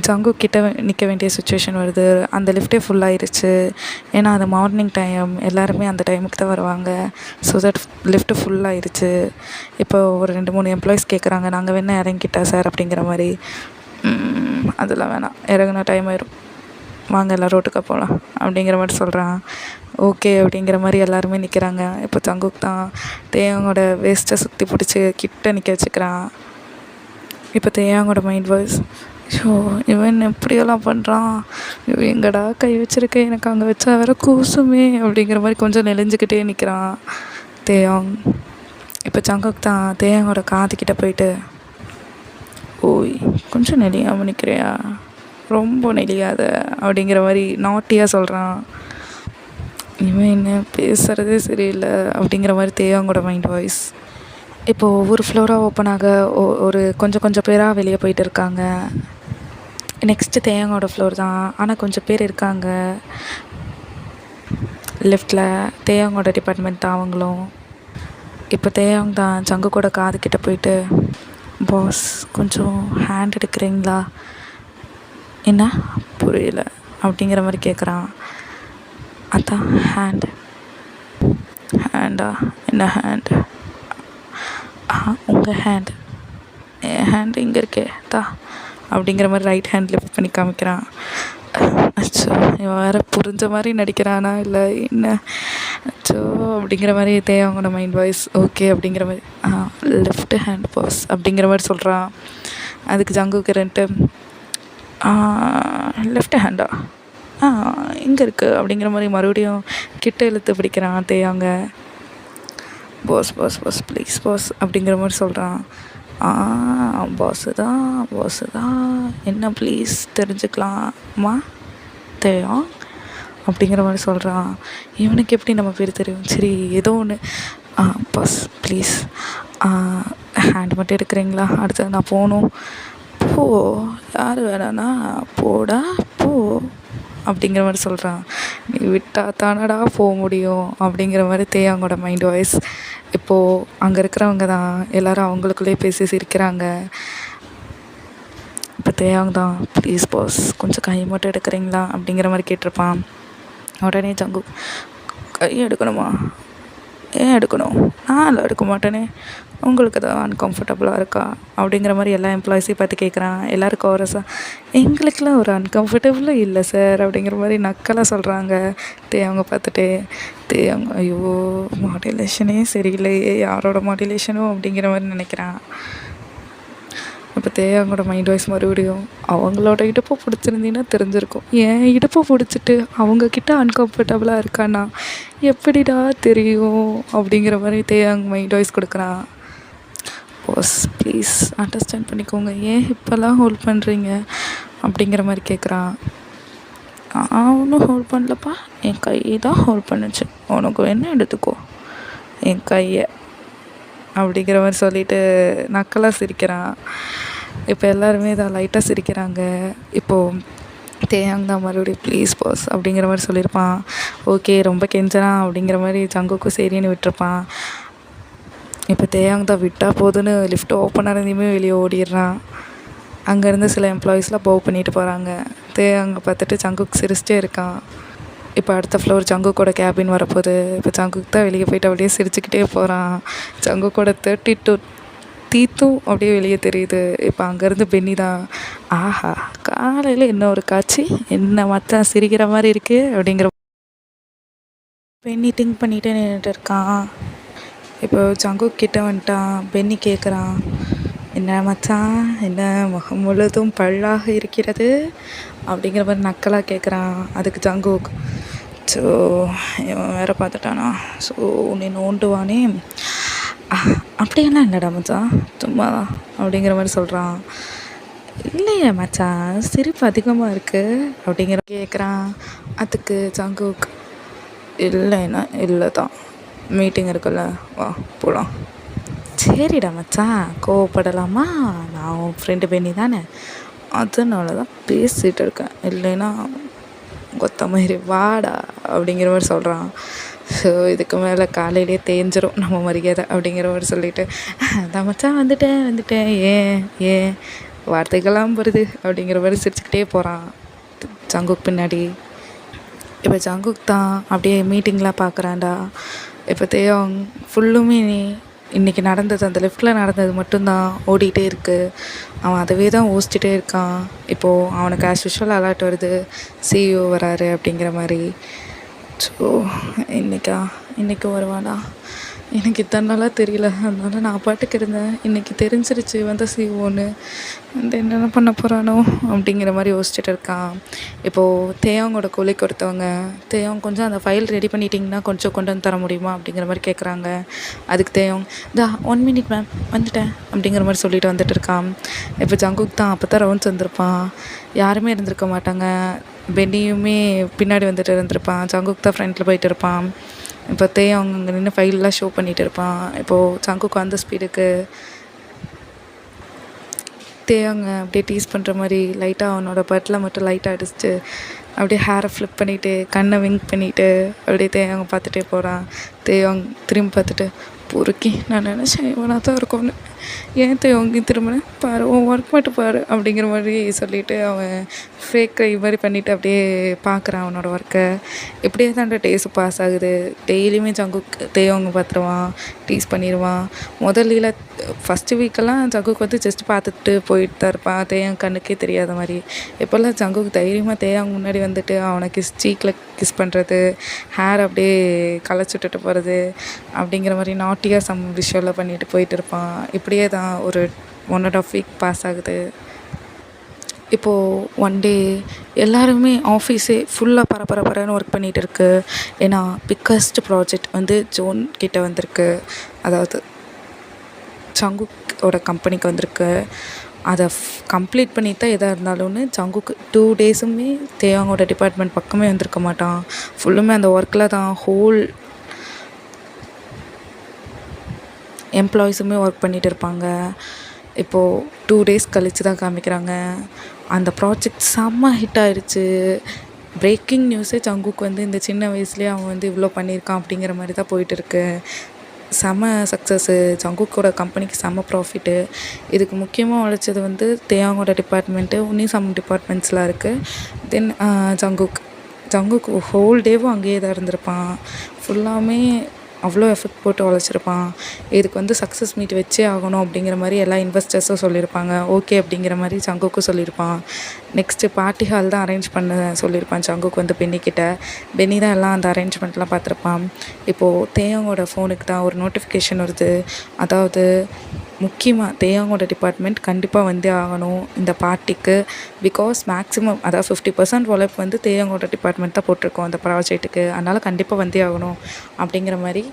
ஜங்குக் கிட்ட நிற்க வேண்டிய சுச்சுவேஷன் வருது. அந்த லிஃப்ட்டே ஃபுல்லாகிருச்சு. ஏன்னா அது மார்னிங் டைம், எல்லாருமே அந்த டைமுக்கு தான் வருவாங்க. ஸோ தட் லிஃப்ட்டு ஃபுல்லாகிருச்சு. இப்போ ஒரு 2-3 எம்ப்ளாயிஸ் கேட்குறாங்க, நாங்கள் வேணா இறங்கிட்டா சார் அப்படிங்கிற மாதிரி. அதெல்லாம் வேணாம், இறங்குனா டைம் ஆயிரும், வாங்க எல்லாம் ரோட்டுக்கு போகலாம் அப்படிங்கிற மாதிரி சொல்கிறான். ஓகே அப்படிங்கிற மாதிரி எல்லாருமே நிற்கிறாங்க. இப்போ ஜங்குக் தான் தேயோங்கோட வேஸ்ட்டை சுற்றி பிடிச்சி கிட்ட நிற்க வச்சுக்கிறான். இப்போ தேயோங்கோட மைண்ட் வாய்ஸ், ஸோ இவன் எப்படியெல்லாம் பண்ணுறான், இவன் எங்கடா கை வச்சுருக்கேன், எனக்கு அங்கே வச்சா வேற கூசுமே அப்படிங்கிற மாதிரி கொஞ்சம் நெளிஞ்சிக்கிட்டே நிற்கிறான் தேயோங். இப்போ ஜங்குக் தான் தேயோங்கோட காதுக்கிட்ட போயிட்டு, ஓய் கொஞ்சம் நெளியாமல் நிற்கிறியா, ரொம்ப நெளியாத அப்படிங்கிற மாதிரி நாட்டியாக சொல்கிறான். இவன் என்ன பேசுகிறதே சரியில்லை அப்படிங்கிற மாதிரி தேயோங்கோட மைண்ட் வாய்ஸ். இப்போது ஒவ்வொரு ஃப்ளோராக ஓப்பன் ஆக ஒரு கொஞ்சம் பேராக வெளியே போயிட்டு இருக்காங்க. நெக்ஸ்ட்டு தேயோங்கோட ஃப்ளோர் தான். ஆனால் கொஞ்சம் பேர் இருக்காங்க லெஃப்டில். தேயோங்கோட டிபார்ட்மெண்ட் தான் அவங்களும். இப்போ தேயோங் தான் ஜங்குக்கோட காதுக்கிட்ட போயிட்டு, பாஸ் கொஞ்சம் ஹேண்ட் எடுக்கிறீங்களா, என்ன புரியல அப்படிங்கிற மாதிரி கேட்குறான். அதான் ஹேண்டா, என்ன ஹேண்டு, உங்கள் ஹேண்ட், என் ஹேண்டு இங்கே இருக்கே தா அப்படிங்கிற மாதிரி ரைட் ஹேண்ட் லிஃப்ட் பண்ணி காமிக்கிறான். அச்சோ இவன் வேறு புரிஞ்ச மாதிரி நடிக்கிறானா இல்லை என்ன, அச்சோ அப்படிங்கிற மாதிரி தேவையான மைண்ட் வாய்ஸ். ஓகே அப்படிங்கிற மாதிரி லெஃப்ட் ஹேண்ட் பாஸ் அப்படிங்கிற மாதிரி சொல்கிறான். அதுக்கு ஜங்குக்கு 2 லெஃப்ட் ஹேண்டா எங்கே இருக்குது அப்படிங்கிற மாதிரி மறுபடியும் கிட்ட இழுத்து பிடிக்கிறான் தேயாங்க. Boss boss boss please boss அப்படிங்கிற மாதிரி சொல்கிறான். பாஸு தான் என்ன ப்ளீஸ் தெரிஞ்சுக்கலாமா தேயம் அப்படிங்கிற மாதிரி சொல்கிறான். இவனுக்கு எப்படி நம்ம பேர் தெரியும், சரி ஏதோ ஒன்று, பாஸ் ப்ளீஸ் ஹேண்ட் மட்டும் எடுக்கிறீங்களா, அடுத்தது நான் போகணும், போ யார் வேணாண்ணா போடா போ அப்படிங்கிற மாதிரி சொல்கிறான். நீ விட்டா தானடா போக முடியும் அப்படிங்கிற மாதிரி தேயாங்கோட மைண்ட் வாய்ஸ். இப்போது அங்கே இருக்கிறவங்க தான் எல்லோரும் அவங்களுக்குள்ளே பேசி சிரிக்கிறாங்க. இப்போ தேயாங்க தான் ப்ளீஸ் பாஸ் கொஞ்சம் கை மட்டும் எடுக்கிறீங்களா அப்படிங்கிற மாதிரி கேட்டிருப்பான். உடனே ஜங்கு கை எடுக்கணுமா, ஏன் எடுக்கணும்? நான்லாம் எடுக்க மாட்டேனே, உங்களுக்கு தான் அன்கம்ஃபர்டபுளாக இருக்கா அப்படிங்கிற மாதிரி எல்லா எம்ப்ளாயீஸையும் பார்த்து கேட்குறான். எல்லோரும் கோரஸாக எங்களுக்கெலாம் ஒரு அன்கம்ஃபர்டபுளும் இல்லை சார் அப்படிங்கிற மாதிரி நக்கலாக சொல்கிறாங்க. அவங்க பார்த்துட்டு அவங்க ஐயோ மாடுலேஷனே சரியில்லையே, யாரோட மாடுலேஷனோ அப்படிங்கிற மாதிரி நினைக்கிறான். இப்போ அவங்களோட மைண்ட் வாய்ஸ் மறுபடியும் அவங்களோட இடுப்பை பிடிச்சிருந்தீங்கன்னா தெரிஞ்சிருக்கும், ஏன் இடுப்பை பிடிச்சிட்டு அவங்கக்கிட்ட அன்கம்ஃபர்டபுளாக இருக்கானா எப்படிடா தெரியும் அப்படிங்கிற மாதிரி அவங்க மைண்ட் வாய்ஸ் கொடுக்குறான். பாஸ் ப்ளீஸ் அண்டர்ஸ்டாண்ட் பண்ணிக்கோங்க, ஏன் இப்போல்லாம் ஹோல்ட் பண்ணுறீங்க அப்படிங்கிற மாதிரி கேட்குறான். ஒன்றும் ஹோல்ட் பண்ணலப்பா, என் கையை தான் ஹோல்ட் பண்ணுச்சு, உனக்கு என்ன எடுத்துக்கோ என் கையை அப்படிங்கிற மாதிரி சொல்லிவிட்டு நக்கலாக சிரிக்கிறான். இப்போ எல்லாருமே இதை லைட்டாக சிரிக்கிறாங்க. இப்போது தேயாங் தான் மறுபடியும் ப்ளீஸ் பாஸ் அப்படிங்கிற மாதிரி சொல்லியிருப்பான். ஓகே ரொம்ப கெஞ்சனா அப்படிங்கிற மாதிரி ஜங்குக்கும் சரின்னு விட்டுருப்பான். இப்போ தேயாங் தான் விட்டால் போதுன்னு லிஃப்ட் ஓப்பன் ஆனதையுமே வெளியே ஓடிடுறான். அங்கேருந்து சில எம்ப்ளாயீஸ்லாம் பவ் பண்ணிட்டு போகிறாங்க. தேயாங்கை பார்த்துட்டு ஜங்குக் சிரிச்சிட்டே இருக்கான். இப்போ அடுத்த ஃப்ளோர் ஜங்குக்கோட கேபின் வரப்போகுது. இப்போ ஜங்குக் தான் வெளியே போய்ட்டு அப்படியே சிரிச்சுக்கிட்டே போகிறான். ஜங்குக்கோட 32 தீத்தும் அப்படியே வெளியே தெரியுது. இப்போ அங்கேருந்து பென்னி தான், ஆஹா காலையில் என்ன ஒரு காட்சி, என்ன மச்சான் சிரிக்கிற மாதிரி இருக்குது அப்படிங்கிற பென்னி திங்க் பண்ணிகிட்டே நின்றுட்டு இருக்கான். இப்போ ஜங்குக் கிட்ட வந்துட்டான். பென்னி கேட்குறான், என்ன மச்சான் என்ன முகம் முழுதும் பல்லாக இருக்கிறது அப்படிங்கிற மாதிரி நக்கலாக கேட்குறான். அதுக்கு ஜங்குக், ஸோ இவன் வேறு பார்த்துட்டானா, ஸோ உன்னை நோண்டுவானே, அப்படியெல்லாம் இல்லைடா மச்சான் சும்மா அப்படிங்கிற மாதிரி சொல்கிறான். இல்லையே மச்சான் சிரிப்பு அதிகமாக இருக்குது அப்படிங்கிற கேட்குறான். அதுக்கு ஜங்குக், இல்லைன்னா இல்லை தான், மீட்டிங் இருக்குல்ல வா போகலாம். சரிடா மச்சான் கோவப்படலாமா, நான் உன் ஃப்ரெண்டு பென்னி தானே, அதனால தான் பேசிகிட்டு இருக்கேன், இல்லைன்னா கொத்த மாதிரி வாடா அப்படிங்கிற மாதிரி சொல்கிறான். ஸோ இதுக்கு மேலே காலையிலே தேஞ்சிரும் நம்ம மரியாதை அப்படிங்கிற மாதிரி சொல்லிவிட்டு, அதான் மச்சான் வந்துட்டேன் ஏன் வார்த்தைகள்லாம் வருது அப்படிங்கிற மாதிரி சிரிச்சுக்கிட்டே போகிறான் ஜங்குக் பின்னாடி. இப்போ ஜங்குக் தான் அப்படியே மீட்டிங்லாம் பார்க்குறான்டா. இப்போ தேயோங் ஃபுல்லுமே இன்றைக்கி நடந்தது, அந்த லிஃப்ட்டில் நடந்தது மட்டும்தான் ஓடிக்கிட்டே இருக்குது. அவன் அதவே தான் யோசிச்சுட்டே இருக்கான். இப்போது அவனுக்கு ஆஸ் யூஷுவல் அலர்ட் வருது, சிஇஓ வராரு அப்படிங்கிற மாதிரி. ஸோ இன்றைக்கி வருவானா, எனக்கு இத்தனை நாளாக தெரியல, அதனால நான் பாட்டுக்கு இருந்தேன். இன்றைக்கி தெரிஞ்சிருச்சு வந்த சிஓன்னு, வந்து என்னென்ன பண்ண போகிறானோ அப்படிங்கிற மாதிரி யோசிச்சுட்டு இருக்கான். இப்போது தேயாங்கோட கொலைக்கு ஒருத்தவங்க, தேயாங் கொஞ்சம் அந்த ஃபைல் ரெடி பண்ணிட்டிங்கன்னா கொஞ்சம் கொண்டு வந்து தர முடியுமா அப்படிங்கிற மாதிரி கேட்குறாங்க. அதுக்கு தேயாங், 1 மினிட் மேம் வந்துட்டேன் அப்படிங்கிற மாதிரி சொல்லிட்டு வந்துட்டு இருக்கான். இப்போ ஜங்குக் தான் அப்போ தான் ரவுண்ட்ஸ் வந்திருப்பான். யாருமே இருந்திருக்க மாட்டாங்க. பென்னியுமே பின்னாடி வந்துட்டு இருந்திருப்பான். ஜங்குக் தான் ஃப்ரண்ட்டில் போயிட்டு இருப்பான். இப்போ அவங்க அங்கே நின்று ஃபைல்லாம் ஷோ பண்ணிகிட்டு இருப்பான். இப்போது ஜங்குக்கு அந்த ஸ்பீடுக்கு அவங்க அப்படியே டீஸ் பண்ணுற மாதிரி லைட்டாக அவனோட பட்டில் மட்டும் லைட்டாக அடிச்சுட்டு அப்படியே ஹேரை ஃப்ளிப் பண்ணிவிட்டு கண்ணை விங்க் பண்ணிவிட்டு அப்படியே அவங்க பார்த்துட்டே போகிறான். அவங்க திரும்பி பார்த்துட்டு, பொறுக்கி நான் நினச்சேன் இவனாக தான் இருக்கும்னு, ஏன் அவங்க திரும்பினேன் பாரு, உன் ஒர்க் மட்டும் பாரு அப்படிங்கிற மாதிரி சொல்லிவிட்டு அவன் ஃபேக் கை மாதிரி பண்ணிவிட்டு அப்படியே பார்க்குறான் அவனோட ஒர்க்கை. இப்படியே தான் டேஸு பாஸ் ஆகுது. டெய்லியுமே ஜங்குக் அவங்க பார்த்துருவான், டீஸ் பண்ணிடுவான். முதல்ல ஃபஸ்ட்டு வீக்கெல்லாம் ஜங்குக் வந்து ஜஸ்ட் பார்த்துட்டு போயிட்டு தான் இருப்பான், தேயாங் கண்ணுக்கே தெரியாத மாதிரி. இப்போல்லாம் ஜங்குக் தைரியமாக தேயாங் முன்னாடி வந்துட்டு அவனை சீக்கில் கிஸ் பண்ணுறது, ஹேர் அப்படியே களைச்சி விட்டுட்டு போகிறது அப்படிங்கிற மாதிரி நாட்டியாக சம் விஷயம்லாம் பண்ணிட்டு போயிட்டு இருப்பான். இப்படியே தான் ஒரு 1.5 வீக் பாஸ் ஆகுது. இப்போது ஒன் டே எல்லாருமே ஆஃபீஸே ஃபுல்லாக பரபரன்னு ஒர்க் பண்ணிகிட்டு இருக்கு. ஏன்னா பிக்கஸ்ட் ப்ராஜெக்ட் வந்து ஜோன் கிட்ட வந்திருக்கு, அதாவது ஜங்குக்கோட கம்பெனிக்கு வந்திருக்கு. அதை கம்ப்ளீட் பண்ணி தான் எதாக இருந்தாலும்னு ஜங்குக்கு 2 டேஸுமே தேவாங்கோட டிபார்ட்மெண்ட் பக்கமே வந்திருக்க மாட்டான். ஃபுல்லுமே அந்த ஒர்க்கில் தான் ஹோல் எம்ப்ளாயீஸுமே ஒர்க் பண்ணிகிட்டு இருப்பாங்க. இப்போது 2 டேஸ் கழித்து தான் காமிக்கிறாங்க. அந்த ப்ராஜெக்ட் செம்ம ஹிட் ஆகிடுச்சு. பிரேக்கிங் நியூஸே ஜங்குக்கு வந்து இந்த சின்ன வயசுலேயே அவன் வந்து இவ்வளோ பண்ணியிருக்கான் அப்படிங்கிற மாதிரி தான் போயிட்டுருக்கு. செம்ம சக்ஸஸ்ஸு, ஜங்குக்கோட கம்பெனிக்கு செம்ம ப்ராஃபிட்டு. இதுக்கு முக்கியமாக உழைச்சது வந்து தேவாங்கோட டிபார்ட்மெண்ட்டு, இன்னும் சம் டிபார்ட்மெண்ட்ஸ்லாம் இருக்குது. தென் ஜங்குக் ஹோல் டேவும் அங்கேயே தான் இருந்திருப்பான். ஃபுல்லாமே அவ்வளோ எஃபெக்ட் போட்டு உழைச்சிருப்பான். இதுக்கு வந்து சக்ஸஸ் மீட் வச்சே ஆகணும் அப்படிங்கிற மாதிரி எல்லா இன்வெஸ்டர்ஸும் சொல்லியிருப்பாங்க. ஓகே அப்படிங்கிற மாதிரி ஜங்குக்கும் சொல்லியிருப்பான். நெக்ஸ்ட்டு பார்ட்டி ஹால் தான் அரேஞ்ச் பண்ண சொல்லியிருப்பான் ஜங்குக்கு வந்து பென்னிக்கிட்ட. பென்னி தான் எல்லாம் அந்த அரேஞ்ச்மெண்ட்லாம் பார்த்துருப்பான். இப்போது தேயோங்கோட ஃபோனுக்கு தான் ஒரு நோட்டிஃபிகேஷன் வருது. அதாவது முக்கியமாக தேயோங்கோட டிபார்ட்மெண்ட் கண்டிப்பாக வந்தே ஆகணும் இந்த பார்ட்டிக்கு. பிகாஸ் மேக்ஸிமம் அதாவது 50% உழைப்பு வந்து தேயோங்கோட டிபார்ட்மெண்ட் தான் போட்டிருக்கோம் அந்த ப்ராஜெக்ட்டுக்கு. அதனால் கண்டிப்பாக வந்தே ஆகணும் அப்படிங்கிற மாதிரி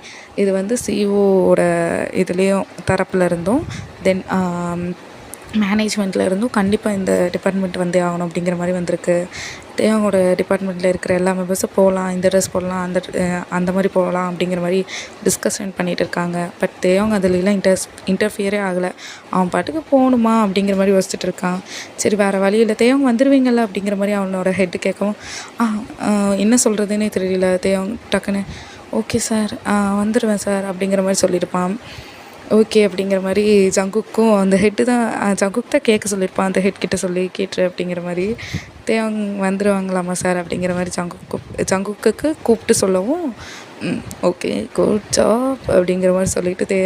இது வந்து சிஓவோட இதுலேயும் தரப்பில் இருந்தும் தென் மேனேஜ்மெண்ட்டில் இருந்தும் கண்டிப்பாக இந்த டிபார்ட்மெண்ட் வந்தே ஆகணும் அப்படிங்கிற மாதிரி வந்திருக்கு. தேவங்களோட டிபார்ட்மெண்ட்டில் இருக்கிற எல்லா மெம்பர்ஸும் போகலாம், இந்த ட்ரெஸ் போடலாம், அந்த மாதிரி போகலாம் அப்படிங்கிற மாதிரி டிஸ்கஷன் பண்ணிகிட்டு இருக்காங்க. பட் தேவங்க அதுலலாம் இன்டர்ஃபியரே ஆகலை. அவன் பாட்டுக்கு போகணுமா அப்படிங்கிற மாதிரி யோசிச்சுட்டு இருக்கான். சரி வேறு வழி இல்லை, தேவங்க வந்துடுவீங்கள்ல அப்படிங்கிற மாதிரி அவனோட ஹெட்டு கேட்கவும் என்ன சொல்கிறதுனே தெரியல. தேவங்க டக்குன்னு ஓகே சார் வந்துடுவேன் சார் அப்படிங்கிற மாதிரி சொல்லியிருப்பான். ஓகே அப்படிங்கிற மாதிரி ஜங்குக்கும் அந்த ஹெட்டு தான் ஜங்குக்கு தான் கேட்க சொல்லியிருப்பான். அந்த ஹெட் கிட்ட சொல்லி கேட்டுரு அப்படிங்கிற மாதிரி தேவங்க வந்துடுவாங்களாமா சார் அப்படிங்கிற மாதிரி ஜங்குக்கு கூப்பிட்டு சொல்லவும் ஓகே குட் ஜாப் அப்படிங்கிற மாதிரி சொல்லிவிட்டு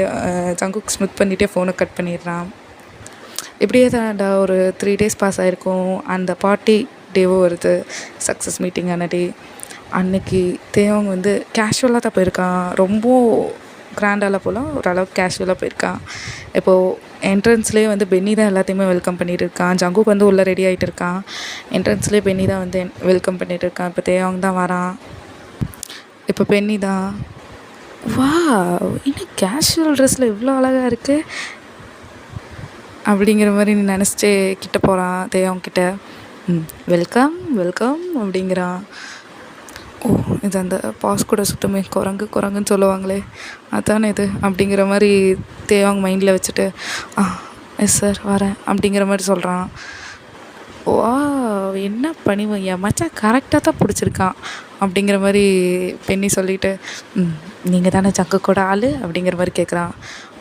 ஜங்குக்கு ஸ்மித் பண்ணிகிட்டே ஃபோனை கட் பண்ணிடுறான். இப்படியே தான்டா ஒரு 3 days பாஸ் ஆகிருக்கும். அந்த பார்ட்டி டேவும் வருது, சக்ஸஸ் மீட்டிங் ஆன டே. அன்னைக்கு தேவங்க வந்து கேஷுவலாக தான் போயிருக்கான். ரொம்ப கிராண்டால போல் ஓரளவுக்கு கேஷுவலாக போயிருக்கான். இப்போது என்ட்ரன்ஸ்லேயே வந்து பென்னி தான் எல்லாத்தையுமே வெல்கம் பண்ணிகிட்டு இருக்கான். ஜங்குக்கு வந்து உள்ளே ரெடி ஆகிட்டு இருக்கான். என்ட்ரன்ஸ்லேயே பென்னி தான் வந்து வெல்கம் பண்ணிகிட்டு இருக்கான். இப்போ தேவங்க தான் வரான். இப்போ பென்னி தான் வா இன்னும் கேஷுவல் ட்ரெஸ்ஸில் இவ்வளோ அழகாக இருக்குது அப்படிங்கிற மாதிரி நீ நினச்சிட்டே கிட்ட போகிறான் தேவங்கிட்ட. வெல்கம் வெல்கம் அப்படிங்கிறான். ஓ இது அந்த பாஸ் கூட சுத்தமே குரங்குன்னு சொல்லுவாங்களே அதானே இது அப்படிங்கிற மாதிரி தேவாங்க மைண்டில் வச்சுட்டு எஸ் சார் வரேன் அப்படிங்கிற மாதிரி சொல்கிறான். வா என்ன பணிவு, என் மச்சான் கரெக்டாக தான் பிடிச்சிருக்கான் அப்படிங்கிற மாதிரி பென்னி சொல்லிவிட்டு நீங்கள் தானே ஜங்கு கூட ஆள் அப்படிங்கிற மாதிரி கேட்குறான்.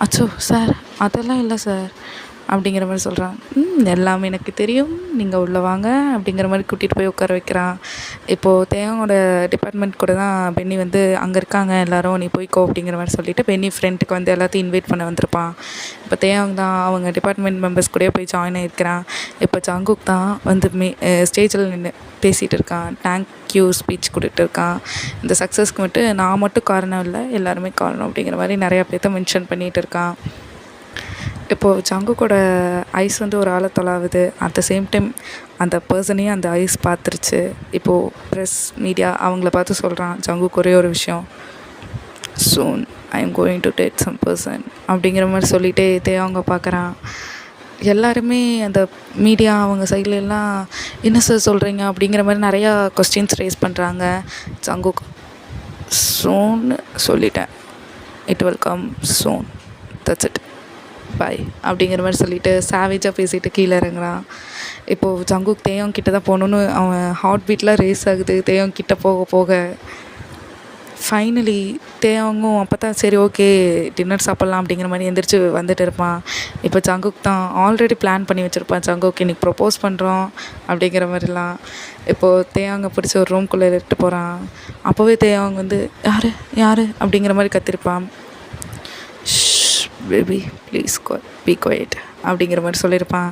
அச்சோ சார் அதெல்லாம் இல்லை சார் அப்படிங்கிற மாதிரி சொல்கிறான். எல்லாமே எனக்கு தெரியும், நீங்கள் உள்ளே வாங்க அப்படிங்கிற மாதிரி கூட்டிகிட்டு போய் உட்கார வைக்கிறான். இப்போது தேவங்களோட டிபார்ட்மெண்ட் கூட தான் பென்னி வந்து அங்கே இருக்காங்க எல்லோரும், நீ போய்க்கோ அப்படிங்கிற மாதிரி சொல்லிவிட்டு பென்னி ஃப்ரெண்டுக்கு வந்து எல்லாத்தையும் இன்வைட் பண்ண வந்திருப்பான். இப்போ தேவங்க தான் அவங்க டிபார்ட்மெண்ட் மெம்பர்ஸ் கூடயே போய் ஜாயின் ஆகிருக்கிறான். இப்போ ஜங்குக் தான் வந்து ஸ்டேஜில் நின்று பேசிகிட்டு இருக்கான். தேங்க்யூ ஸ்பீச் கொடுத்துட்டு இருக்கான். இந்த சக்ஸஸ்க்கு நான் மட்டும் காரணம் இல்லை, எல்லாருமே காரணம் அப்படிங்கிற மாதிரி நிறையா பேர்த்த மென்ஷன் பண்ணிகிட்டு இருக்கான். இப்போது ஜங்குக்கோட ஐஸ் வந்து ஒரு ஆளை தொலாவுது. அட் த சேம் டைம் அந்த பர்சனையும் அந்த ஐஸ் பார்த்துருச்சு. இப்போது ப்ரெஸ் மீடியா அவங்கள பார்த்து சொல்கிறான் ஜங்குக்கு ஒரே ஒரு விஷயம், soon I am going to date some person அப்படிங்கிற மாதிரி சொல்லிகிட்டே தேவங்க பார்க்குறான். எல்லாருமே அந்த மீடியா அவங்க சைட்லெலாம் என்ன சார் சொல்கிறீங்க அப்படிங்கிற மாதிரி நிறையா கொஸ்டின்ஸ் ரைஸ் பண்ணுறாங்க. ஜங்குக் சூன் சொல்லிட்டேன், it will come soon, that's it, bye அப்படிங்கிற மாதிரி சொல்லிவிட்டு சாவேஜாக பேசிவிட்டு கீழே இறங்குறான். இப்போது ஜங்குக் தேவங்க கிட்ட தான் போகணுன்னு அவன் ஹார்ட் பீட்லாம் ரேஸ் ஆகுது. தேவங்க கிட்ட போக போக ஃபைனலி தேவங்கும் அப்போ தான் சரி ஓகே டின்னர் சாப்பிட்லாம் அப்படிங்கிற மாதிரி எந்திரிச்சு வந்துட்டு இருப்பான். இப்போ ஜங்குக் தான் ஆல்ரெடி பிளான் பண்ணி வச்சுருப்பான். ஜங்குக் இன்றைக்கி ப்ரப்போஸ் பண்ணுறோம் அப்படிங்கிற மாதிரிலாம். இப்போது தேவங்க பிடிச்சி ஒரு ரூம்குள்ளே எடுத்து போகிறான். அப்போவே தேவங்க வந்து யார் அப்படிங்கிற மாதிரி கத்திருப்பான். பேபி ப்ளீஸ் பி குவைட் அப்படிங்கிற மாதிரி சொல்லியிருப்பான்.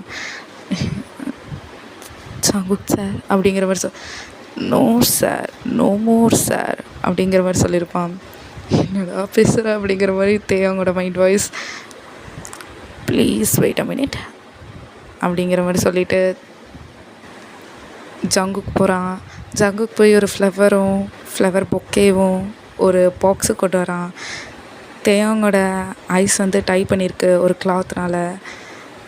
ஜங்குக் சார் அப்படிங்கிற மாதிரி no sir, no more sir அப்படிங்கிற மாதிரி சொல்லியிருப்பான். என்னடா பேசுகிற அப்படிங்கிற மாதிரி தேவங்களோட mind voice. Please wait a minute அப்படிங்கிற மாதிரி சொல்லிவிட்டு ஜங்குக்கு போகிறான். ஜங்குக்கு போய் ஒரு ஃப்ளவர் பொக்கேவும் ஒரு பாக்ஸு கொண்டு வரான். தேவங்களோட ஐஸ் வந்து டை பண்ணியிருக்கு ஒரு கிளாத்னால்.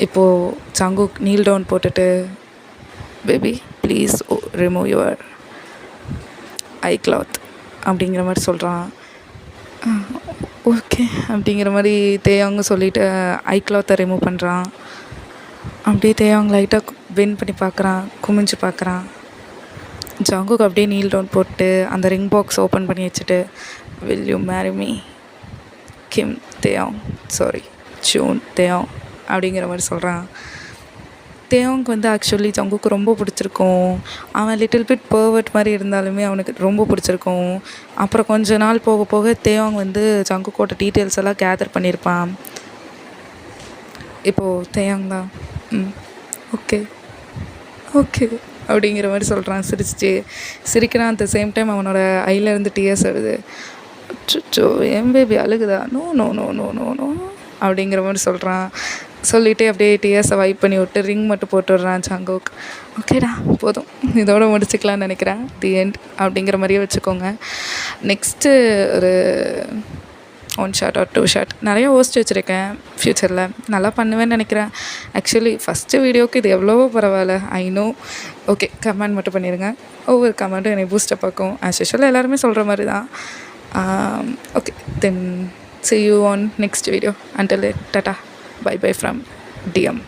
இப்போது ஜங்குக் நீல் டவுன் போட்டுட்டு baby please remove your I cloth அப்படிங்கிற மாதிரி சொல்கிறான். ஓகே அப்படிங்கிற மாதிரி தேவங்க சொல்லிவிட்டு ஐ கிளாத்தை ரிமூவ் பண்ணுறான். அப்படியே தேவங்க லைட்டாக வின் பண்ணி பார்க்குறான், குமிஞ்சு பார்க்குறான். ஜங்குக் அப்படியே நீல் டவுன் போட்டு அந்த ரிங் பாக்ஸ் ஓப்பன் பண்ணி வச்சுட்டு will you marry me Kim Taeyong Jun Taeyong அப்படிங்கிற மாதிரி சொல்கிறான். தேவோங்க்கு வந்து ஆக்சுவலி ஜங்குக்கு ரொம்ப பிடிச்சிருக்கும். அவன் லிட்டில் பிட் பெர்வர்ட் மாதிரி இருந்தாலுமே அவனுக்கு ரொம்ப பிடிச்சிருக்கும். அப்புறம் கொஞ்ச நாள் போக போக தேவோங் வந்து ஜங்குக்கோட டீட்டெயில்ஸ் எல்லாம் கேதர் பண்ணியிருப்பான். இப்போது தேயோங் தான் ஓகே ஓகே அப்படிங்கிற மாதிரி சொல்கிறான் சிரிச்சிட்டு. சிரிக்கிறான். அட் த சேம் டைம் அவனோட ஐலேருந்து டியர்ஸ் வருது. அச்சோ என் பேபி அழுகுதா? No no no no no no அப்படிங்கிற மாதிரி சொல்கிறான். சொல்லிவிட்டு அப்படியே டியர்ஸை வைப் பண்ணி விட்டு ரிங் மட்டும் போட்டு விட்றான் ஜங்குக். ஓகேடா போதும், இதோட முடிச்சுக்கலான்னு நினைக்கிறேன். தி எண்ட் அப்படிங்கிற மாதிரியே வச்சுக்கோங்க. நெக்ஸ்ட்டு ஒரு 1 ஷாட் ஆர் 2 ஷாட் நிறையா யோசிச்சு வச்சுருக்கேன். ஃப்யூச்சரில் நல்லா பண்ணுவேன்னு நினைக்கிறேன். ஆக்சுவலி ஃபஸ்ட்டு வீடியோவுக்கு இது எவ்வளவோ பரவாயில்ல, ஐ நோ. ஓகே, கமெண்ட் மட்டும் பண்ணிடுங்க. ஒவ்வொரு கமெண்ட்டும் என்னை பூஸ்டப் ஆக்கும். ஆஸ் யூஷுவல் எல்லாருமே சொல்கிற மாதிரி தான். Okay, then see you on next video. Until then, tata, bye bye from DM.